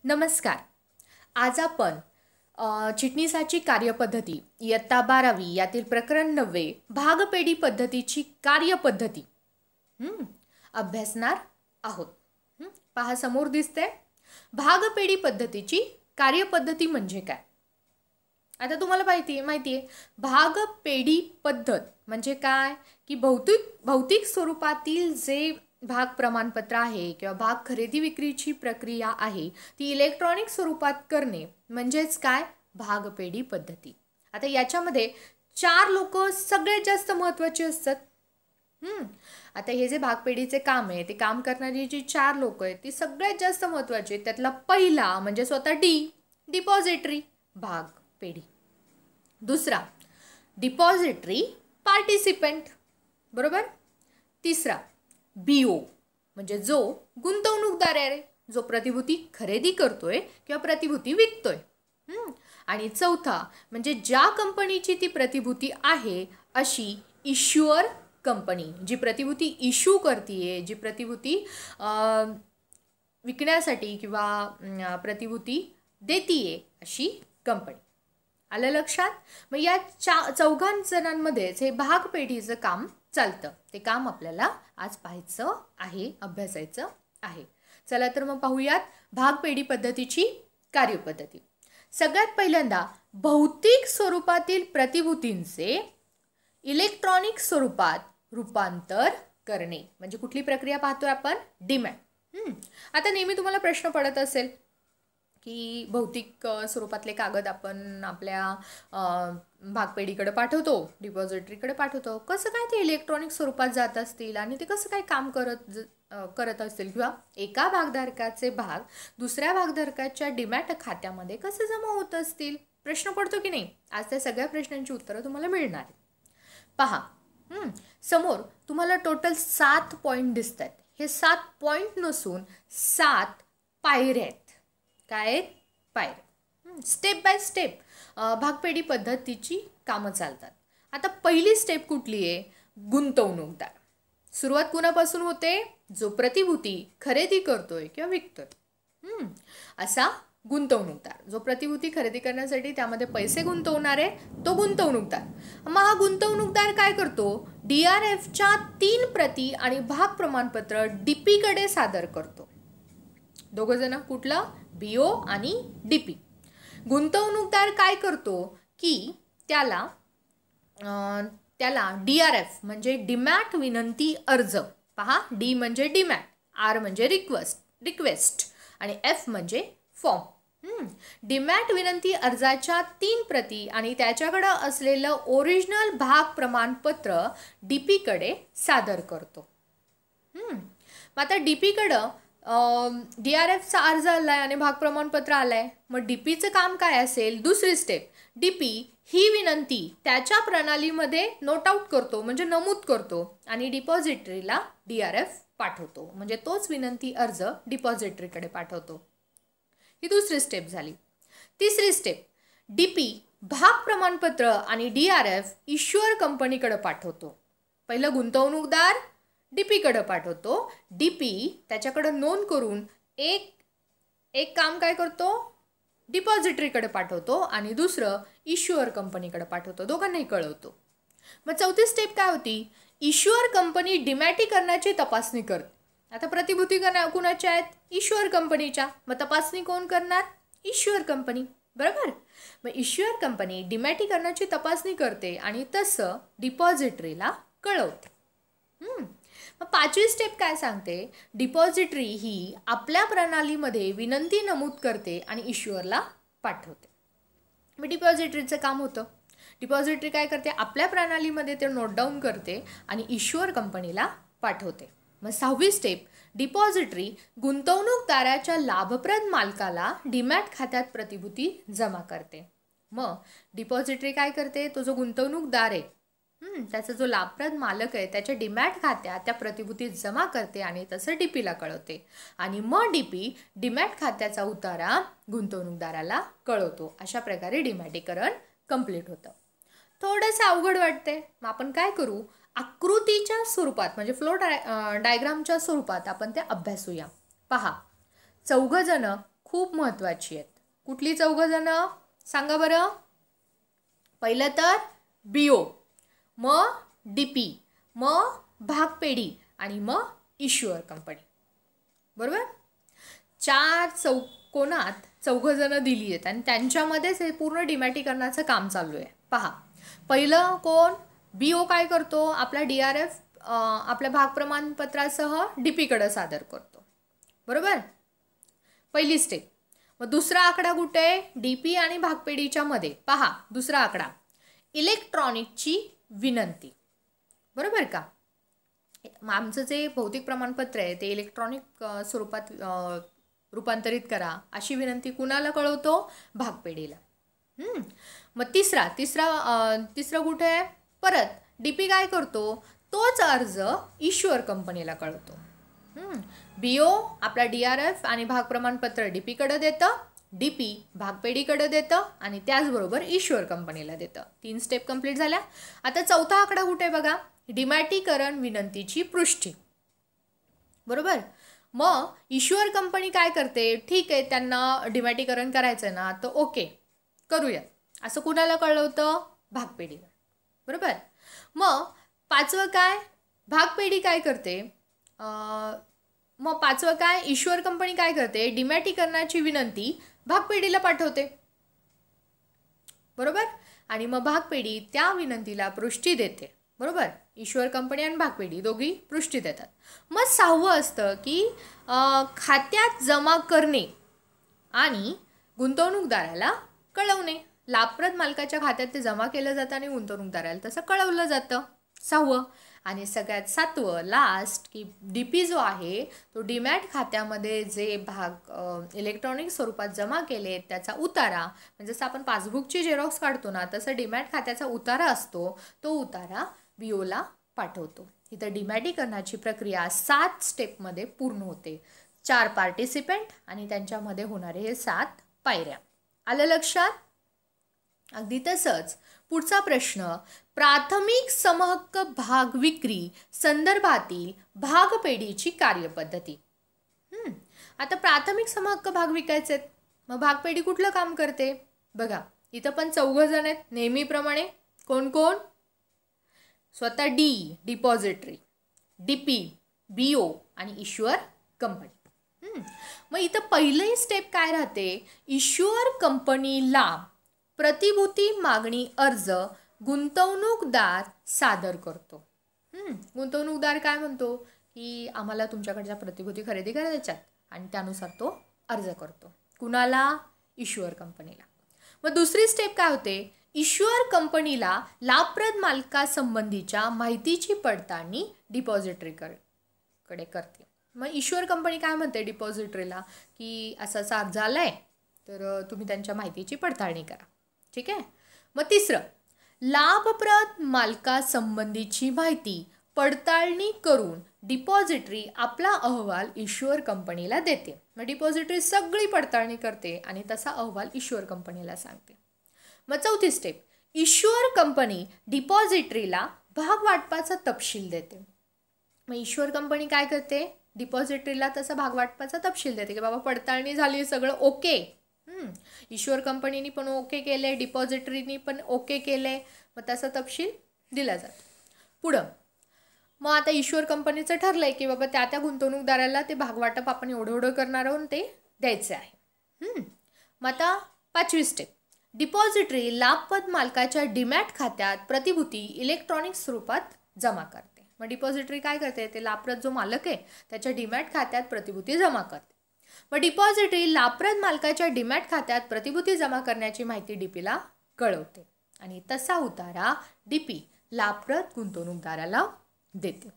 नमस्कार. आज आपण चिटणीसाची कार्यपद्धती इयत्ता 12वी यातील प्रकरण 9 भागपेढी पद्धतीची कार्यपद्धती अभ्यासणार आहोत. पहा समोर दिसते भागपेढी पद्धतीची कार्यपद्धती म्हणजे काय. आता तुम्हाला माहिती आहे भागपेढी पद्धत म्हणजे काय की भौतिक स्वरूपातील जे भाग प्रमाणपत्र आहे किंवा भाग खरेदी विक्रीची प्रक्रिया आहे ती इलेक्ट्रॉनिक स्वरूपात करणे म्हणजेच काय भागपेढी पद्धती. आता याच्यामध्ये 4 लोक सगळ्यात जास्त महत्त्वाची असतात. आता हे जे भागपेढीचे काम आहे ते काम करणारी जी 4 लोक आहेत ती सगळ्यात जास्त महत्त्वाची आहेत. त्यातला पहिला म्हणजे स्वतः डिपॉझिटरी भागपेढी. दुसरा डिपॉझिटरी पार्टिसिपेंट, बरोबर. तिसरा बीओ म्हणजे जो गुंतवणूकदार आहे, जो प्रतिभूती खरेदी करतोय किंवा प्रतिभूती विकतोय. आणि चौथा म्हणजे ज्या कंपनीची ती प्रतिभूती आहे अशी इश्युअर कंपनी, जी प्रतिभूती इश्यू करतीये, जी प्रतिभूती विकण्यासाठी किंवा प्रतिभूती देतीये अशी कंपनी. आलं लक्षात. मग या 4 जणांमध्येच हे भागपेढीचं काम चालतं. ते काम आपल्याला आज पाहायचं आहे, अभ्यासायचं आहे. चला तर मग पाहूयात भागपेढी पद्धतीची कार्यपद्धती. सगळ्यात पहिल्यांदा भौतिक स्वरूपातील प्रतिभूतींचे इलेक्ट्रॉनिक स्वरूपात रूपांतर करणे म्हणजे कुठली प्रक्रिया पाहतोय आपण, डीमॅट. आता नेहमी तुम्हाला प्रश्न पडत असेल की भौतिक स्वरूपातले कागद आपण आपल्या भागपेढीकडे पाठवतो, डिपॉझिटरीकडे पाठवतो, कसं काय ते इलेक्ट्रॉनिक स्वरूपात जात असतील आणि ते कसं काय काम करत असतील किंवा एका भागधारकाचे भाग दुसऱ्या भागधारकाच्या डीमॅट खात्यामध्ये कसे जमा होत असतील, प्रश्न पडतो की नाही. आज त्या सगळ्या प्रश्नांची उत्तरं तुम्हाला मिळणार आहे. पहा समोर तुम्हाला टोटल 7 पॉईंट दिसत आहेत. हे 7 पॉईंट नसून 7 पायऱ्या आहेत. काय आहेत? पायऱ्या. स्टेप बाय स्टेप भागपेढी पद्धतीची कामं चालतात. आता पहिली स्टेप कुठली आहे? गुंतवणूकदार. सुरुवात कुणापासून होते? जो प्रतिभूती खरेदी करतोय किंवा विकतोय असा गुंतवणूकदार. जो प्रतिभूती खरेदी करण्यासाठी त्यामध्ये पैसे गुंतवणार आहे तो गुंतवणूकदार. मग हा गुंतवणूकदार काय करतो? DRFच्या 3 प्रती आणि भाग प्रमाणपत्र DPकडे सादर करतो. दोघं जण, कुठलं? BO आणि DP. गुंतवणूकदार काय करतो की त्याला DRF म्हणजे डीमॅट विनंती अर्ज. पहा, D म्हणजे डीमॅट, R म्हणजे रिक्वेस्ट आणि F म्हणजे फॉर्म. डीमॅट विनंती अर्जाच्या 3 प्रती आणि त्याच्याकडं असलेलं ओरिजिनल भाग प्रमाणपत्र DPकडे सादर करतो. आता DPकडं DRFचा अर्ज आलाय आणि भाग प्रमाणपत्र आलाय. मग DPचं काम काय असेल? दुसरी स्टेप, DP ही विनंती त्याच्या प्रणालीमध्ये नोट आउट करतो म्हणजे नमूद करतो आणि डिपॉझिटरीला DRF पाठवतो म्हणजे तोच विनंती अर्ज डिपॉझिटरीकडे पाठवतो. ही दुसरी स्टेप झाली. तिसरी स्टेप, DP भाग प्रमाणपत्र आणि DRF इश्युअर कंपनीकडे पाठवतो. पहिलं गुंतवणूकदार DPकडे पाठवतो. DP त्याच्याकडे नोंद करून एक काम काय करतो? डिपॉझिटरीकडे पाठवतो आणि दुसरं इश्युअर कंपनीकडे पाठवतो. दोघांनाही कळवतो. मग चौथी स्टेप काय होती? इश्युअर कंपनी डिमॅटीकरणाची तपासणी करते. आता प्रतिभूती कुणाच्या आहेत? इश्युअर कंपनीच्या. मग तपासणी कोण करणार? इश्युअर कंपनी, बरोबर. मग इश्युअर कंपनी डिमॅटीकरणाची तपासणी करते आणि तसं डिपॉझिटरीला कळवते. मग 5वी स्टेप काय सांगते? डिपॉझिटरी ही आपल्या प्रणालीमध्ये विनंती नमूद करते आणि इश्युअरला पाठवते. मग डिपॉझिटरीचं काम होतं. डिपॉझिटरी काय करते? आपल्या प्रणालीमध्ये ते नोट डाऊन करते आणि इश्युअर कंपनीला पाठवते. मग 6वी स्टेप, डिपॉझिटरी गुंतवणूकदाराच्या लाभप्रद मालकाला डीमॅट खात्यात प्रतिभूती जमा करते. मग डिपॉझिटरी काय करते? तो जो गुंतवणूकदार आहे त्याचा जो लाभप्रद मालक आहे त्याच्या डीमॅट खात्यात त्या प्रतिभूती जमा करते आणि तसं DPला कळवते आणि मग DP डीमॅट खात्याचा उतारा गुंतवणूकदाराला कळवतो. अशा प्रकारे डीमॅटीकरण कंप्लीट होतं. थोडंसं अवघड वाटते. मग आपण काय करू? आकृतीच्या स्वरूपात म्हणजे फ्लो डायग्रामच्या स्वरूपात आपण ते अभ्यासूया. पहा, 4 जण खूप महत्त्वाची आहेत. कुठली 4 जणं सांगा बरं. पहिलं तर BO, मग DP, मग भागपेढी आणि मग इश्युअर कंपनी. बरोबर. 4 चौकोनात 4 जणं दिली आहेत आणि त्यांच्यामध्येच हे पूर्ण डिमॅटिकरणाचं काम चालू आहे. पहा, पहिलं कोण? BO काय करतो? आपला DRF आपल्या भाग प्रमाणपत्रासह DP कडे सादर करतो. बरोबर. पहिली स्टेप. मग दुसरा आकडा कुठे? DP आणि भागपेढीच्या मध्ये. पहा, दुसरा आकडा इलेक्ट्रॉनिकची विनंती. बरोबर का? आमचं जे भौतिक प्रमाणपत्र आहे ते इलेक्ट्रॉनिक स्वरूपात रूपांतरित करा अशी विनंती कुणाला कळवतो? भागपेढीला. मग तिसरा कुठे आहे? परत DP काय करतो? तोच अर्ज इश्युअर कंपनीला कळवतो. BO आपला DRF आणि भाग प्रमाणपत्र DP कडे देतं, DP भागपेढीकडे देतं आणि त्याचबरोबर इश्युअर कंपनीला देतं. 3 स्टेप कंप्लीट झाल्या. आता चौथा आकडा कुठे बघा? डिमॅटिकरण विनंतीची पुष्टी. बरोबर. मग इश्युअर कंपनी काय करते? ठीक आहे, त्यांना डिमॅटिकरण करायचं ना, तर ओके करूया असं कुणाला कळवतं? भागपेढीला. बरोबर. मग पाचवं काय? भागपेढी काय करते? मग पाचवं काय? इश्युअर कंपनी काय करते? डिमॅटिकरणाची विनंती भागपेढीला पाठवते. बरोबर. आणि मग भागपेढी त्या विनंतीला पुष्टी देते. बरोबर. इश्युअर कंपनी आणि भागपेढी दोघी पुष्टी देतात. मग 6वं असतं की खात्यात जमा करणे आणि गुंतवणूकदाराला कळवणे. लाभप्रद मालकाच्या खात्यात ते जमा केलं जातं आणि गुंतवणूकदाराला तसं कळवलं जातं. 6वं. आणि सगळ्यात 7वं लास्ट की DP जो आहे तो डीमॅट खात्यामध्ये जे भाग इलेक्ट्रॉनिक स्वरूपात जमा केले त्याचा उतारा, म्हणजे जसं आपण पासबुकची झेरॉक्स काढतो ना, तसं डीमॅट खात्याचा उतारा असतो, तो उतारा BOला पाठवतो. इथं डिमॅटिकरणाची प्रक्रिया 7 स्टेपमध्ये पूर्ण होते. 4 पार्टिसिपेंट आणि त्यांच्यामध्ये होणारे हे 7 पायऱ्या. आलं लक्षात? अगदी तसंच पुढचा प्रश्न, प्राथमिक समहक्क भाग विक्री संदर्भातील भागपेढीची कार्यपद्धती. आता प्राथमिक समहक्क भाग विकायचे आहेत, मग भागपेढी कुठलं काम करते? बघा, इथं पण 4 जण आहेत नेहमीप्रमाणे. कोण कोण? स्वतः डिपॉझिटरी, DP, BO आणि इश्युअर कंपनी. मग इथं पहिली स्टेप काय राहते? इश्युअर कंपनीला प्रतिभूती मागणी अर्ज गुंतवणूकदार सादर करतो. गुंतवणूकदार काय म्हणतो की आम्हाला तुमच्याकडच्या प्रतिभूती खरेदी करायच्यात आणि त्यानुसार तो अर्ज करतो. कुणाला? इश्युअर कंपनीला. मग दुसरी स्टेप काय होते? इश्युअर कंपनीला लाभप्रद मालकासंबंधीच्या माहितीची पडताळणी डिपॉझिटरीकडे करते. मग इश्युअर कंपनी काय म्हणते डिपॉझिटरीला की असं अर्ज झालाय तर तुम्ही त्यांच्या माहितीची पडताळणी करा. ठीक आहे. मग तिसरं, लाभप्रद मालकासंबंधीची माहिती पडताळणी करून डिपॉझिटरी आपला अहवाल इश्युअर कंपनीला देते. मग डिपॉझिटरी सगळी पडताळणी करते आणि तसा अहवाल इश्युअर कंपनीला सांगते. मग चौथी स्टेप, इश्युअर कंपनी डिपॉझिटरीला भाग वाटपाचा तपशील देते. मग इश्युअर कंपनी काय करते? डिपॉझिटरीला तसा भाग वाटपाचा तपशील देते की बाबा पडताळणी झाली, सगळं ओके. इश्युअर कंपनीनी पण ओके केले, डिपॉझिटरीनी पण ओके केले, मग तसा तपशील दिला जातो. पुढं मग आता इश्युअर कंपनीचं ठरलंय की बाबा त्या गुंतवणूकदाराला ते भागवाटप आपण एवढं करणार आहोत ते द्यायचं आहे. मग आता 5वी स्टेप, डिपॉझिटरी लाभप्रद मालकाच्या डीमॅट खात्यात प्रतिभूती इलेक्ट्रॉनिक स्वरूपात जमा करते. मग डिपॉझिटरी काय करते? ते लाभप्रद जो मालक आहे त्याच्या डीमॅट खात्यात प्रतिभूती जमा करते. मग डिपॉझिटरी लाभप्रद मालकाच्या डीमॅट खात्यात प्रतिभूती जमा करण्याची माहिती DPला कळवते आणि तसा उतारा DP लाभप्रद गुंतवणूकदाराला देते.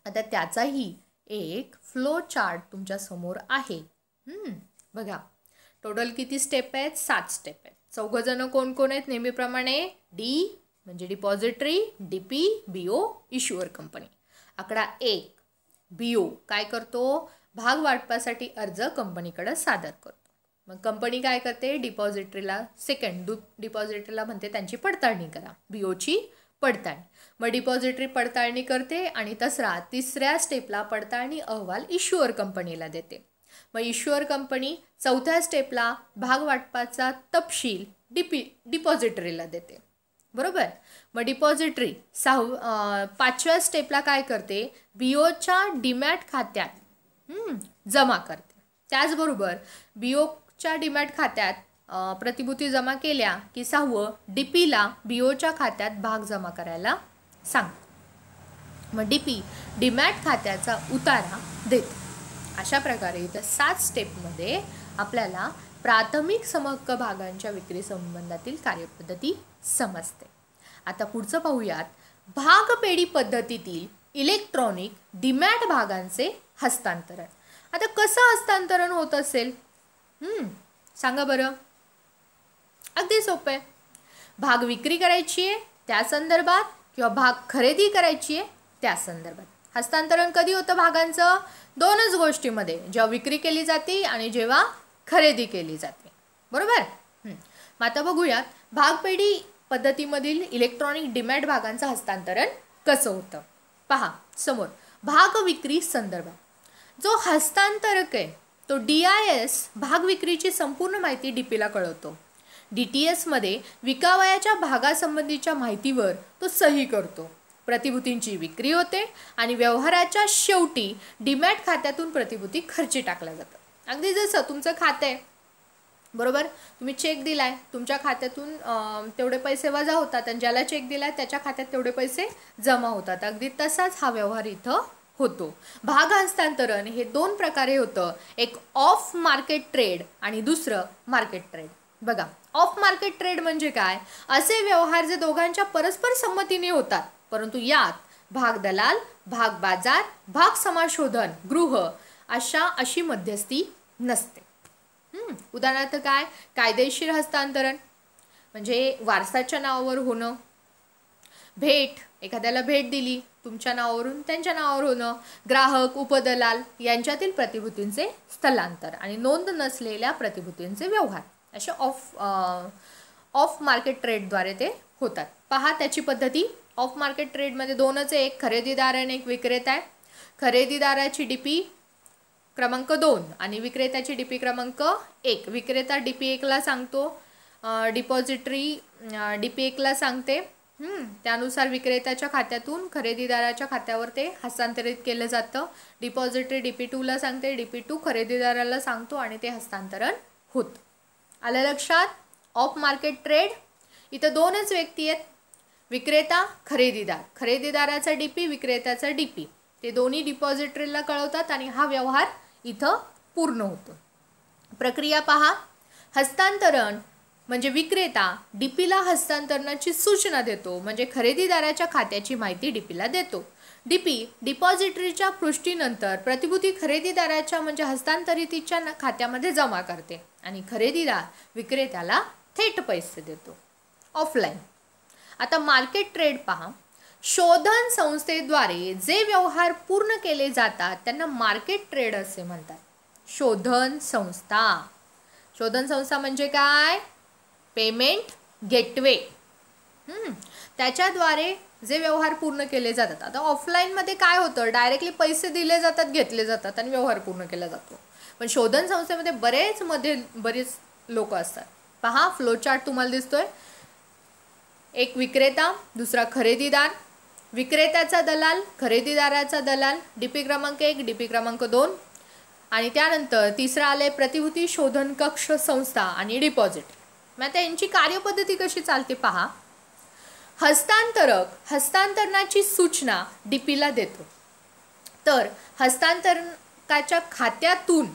आता त्याचाही एक फ्लो चार्ट तुमच्या समोर आहे. बघा, टोटल किती स्टेप आहेत? 7 स्टेप आहेत. 4 जण कोण कोण आहेत? नेहमीप्रमाणे D म्हणजे depository, DP, BO, issuer company. आकडा 1, BO काय करतो? भाग वाटपासाठी अर्ज कंपनीकडे सादर करतो. मग कंपनी काय करते? डिपॉझिटरीला डिपॉझिटरीला म्हणते त्यांची पडताळणी करा, BOची पडताळणी. मग डिपॉझिटरी पडताळणी करते आणि तिसऱ्या स्टेपला पडताळणी अहवाल इश्युअर कंपनीला देते. मग इश्युअर कंपनी चौथ्या स्टेपला भाग वाटपाचा तपशील डिपॉझिटरीला देते, बरोबर. मग डिपॉझिटरी पाचव्या स्टेपला काय करते, बीओच्या डीमॅट खात्यात जमा करते. त्याचबरोबर बीओच्या डीमॅट खात्यात प्रतिभूती जमा केल्या की 6वं डीपीला बीओच्या खात्यात भाग जमा करायला सांगते. मग डीपी डीमॅट खात्याचा उतारा देते. अशा प्रकारे इथं 7 स्टेपमध्ये आपल्याला प्राथमिक समहक्क भागांच्या विक्री संबंधातील कार्यपद्धती समजते. आता पुढचं पाहूयात, भागपेढी पद्धतीतील इलेक्ट्रॉनिक डीमॅट भागांचे हस्तांतरण. आता कसं हस्तांतरण होत असेल सांगा बरं. अगदी सोपं आहे. भाग विक्री करायची आहे त्या संदर्भात किंवा भाग खरेदी करायची आहे त्या संदर्भात. हस्तांतरण कधी होतं भागांचं? 2च गोष्टीमध्ये, जेव्हा विक्री केली जाते आणि जेव्हा खरेदी केली जाते, बरोबर. मग आता बघूयात भागपेढी पद्धतीमधील इलेक्ट्रॉनिक डीमॅट भागांचं हस्तांतरण कसं होतं. पहा समोर, भाग विक्री संदर्भात जो हस्तांतरक आहे तो DIS भाग विक्रीची संपूर्ण माहिती डीपीला कळवतो. DTS मध्ये विकावयाच्या भागासंबंधीच्या माहितीवर तो सही करतो. प्रतिभूतींची विक्री होते आणि व्यवहाराच्या शेवटी डीमॅट खात्यातून प्रतिभूती खर्ची टाकल्या जातात. अगदी जसं तुमचं खातं आहे, बरोबर. तुम्ही चेक दिलाय, तुमच्या खात्यातून तेवढे पैसे वजा होतात आणि ज्याला चेक दिलाय त्याच्या खात्यात तेवढे पैसे जमा होतात. अगदी तसाच हा व्यवहार इथं होतो. भाग हस्तांतरण हे 2 प्रकारे होतं, एक ऑफ मार्केट ट्रेड आणि दुसरं मार्केट ट्रेड. बघा, ऑफ मार्केट ट्रेड म्हणजे काय? असे व्यवहार जे दोघांच्या परस्पर संमतीने होतात, परंतु यात भाग दलाल, भाग बाजार, भाग समाशोधन गृह अशी मध्यस्थी नसते. उदाहरणार्थ काय? कायदेशीर हस्तांतरण म्हणजे वारसाच्या नावावर होणं, भेट, एखाद्याला भेट दिली तुमच्या नावावरून त्यांच्या नावावर होणं, ग्राहक, उपदलाल यांच्यातील प्रतिभूतींचे स्थलांतर आणि नोंद नसलेल्या प्रतिभूतींचे व्यवहार असे ऑफ मार्केट ट्रेडद्वारे ते होतात. पहा त्याची पद्धती. ऑफ मार्केट ट्रेडमध्ये 2च आहे, एक खरेदीदार आणि एक विक्रेता आहे. खरेदीदाराची डीपी क्रमांक 2 आणि विक्रेत्याची डीपी क्रमांक 1. विक्रेता डीपी 1ला सांगतो, डिपॉझिटरी डीपी 1ला सांगते. त्यानुसार विक्रेत्याच्या खात्यातून खरेदीदाराच्या खात्यावर ते हस्तांतरित केलं जातं. डिपॉझिटरी डीपी 2ला सांगते, डीपी 2 खरेदीदाराला सांगतो आणि ते हस्तांतरण होतं. आलं लक्षात? ऑफ मार्केट ट्रेड इथं 2च व्यक्ती आहेत, विक्रेता, खरेदीदार. खरेदीदाराचा डीपी, विक्रेत्याचा डीपी, ते दोन्ही डिपॉझिटरीला कळवतात आणि हा व्यवहार इथं पूर्ण होतो. प्रक्रिया पहा. हस्तांतरण म्हणजे विक्रेता डीपीला हस्तांतरणाची सूचना देतो, म्हणजे खरेदीदाराच्या खात्याची माहिती डीपीला देतो. डीपी डिपॉझिटरीच्या पुष्टीनंतर प्रतिभूती खरेदीदाराच्या म्हणजे हस्तांतरितीच्या खात्यामध्ये जमा करते आणि खरेदीदार विक्रेत्याला थेट पैसे देतो. ऑफलाईन. आता मार्केट ट्रेड पहा. शोधन संस्थेद्वारे जे व्यवहार पूर्ण केले जातात त्यांना मार्केट ट्रेड असे म्हणतात. शोधन संस्था. शोधन संस्था म्हणजे काय? Payment gateway. त्याच्याद्वारे जे व्यवहार पूर्ण केले जातात. आता ऑफलाईनमध्ये काय होतं? डायरेक्टली पैसे दिले जातात, घेतले जातात आणि व्यवहार पूर्ण केला जातो. पण शोधन संस्थेमध्ये बरेच लोक असतात. पहा फ्लोचार्ट तुम्हाला दिसतोय. एक विक्रेता, दुसरा खरेदीदार, विक्रेत्याचा दलाल, खरेदीदाराचा दलाल, डीपी क्रमांक 1, डीपी क्रमांक 2 आणि त्यानंतर तिसरा आले प्रतिभूती शोधन कक्ष संस्था आणि डिपॉझिट. मग आता यांची कार्यपद्धती कशी चालते पहा. हस्तांतरक हस्तांतरणाची सूचना डीपीला देतो, तर हस्तांतरकाच्या खात्यातून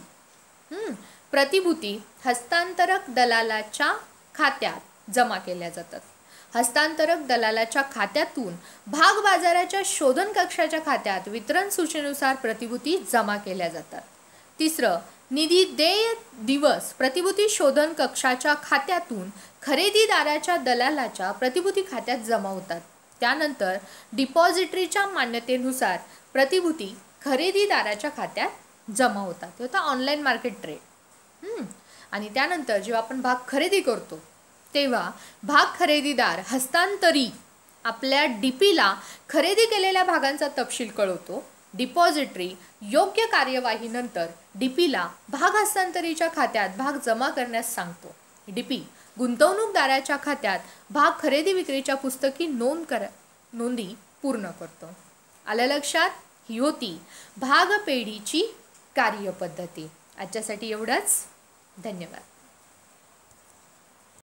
प्रतिभूती हस्तांतरक दलालाच्या खात्यात जमा केल्या जातात. हस्तांतरक दलालाच्या खात्यातून भाग बाजाराच्या शोधन कक्षाच्या खात्यात वितरण सूचनेनुसार प्रतिभूती जमा केल्या जातात. तिसरं, निधी देय दिवस प्रतिभूती शोधन कक्षाच्या खात्यातून खरेदीदाराच्या दलालाच्या प्रतिभूती खात्यात जमा होतात. त्यानंतर डिपॉझिटरीच्या मान्यतेनुसार प्रतिभूती खरेदीदाराच्या खात्यात जमा होतात. हे होतं ऑनलाईन मार्केट ट्रेड. आणि त्यानंतर जेव्हा आपण भाग खरेदी करतो तेव्हा भाग खरेदीदार हस्तांतरी आपल्या डीपीला खरेदी केलेल्या भागांचा तपशील कळवतो डिपॉझिटरी योग्य कार्यवाहीनंतर डीपीला भाग हस्तांतरीच्या खात्यात भाग जमा करण्यास सांगतो. डीपी गुंतवणूकदाराच्या खात्यात भाग खरेदी विक्रीच्या पुस्तकी नोंदी पूर्ण करतो. आलं लक्षात? ही होती भागपेढीची कार्यपद्धती. आजच्यासाठी एवढंच. धन्यवाद.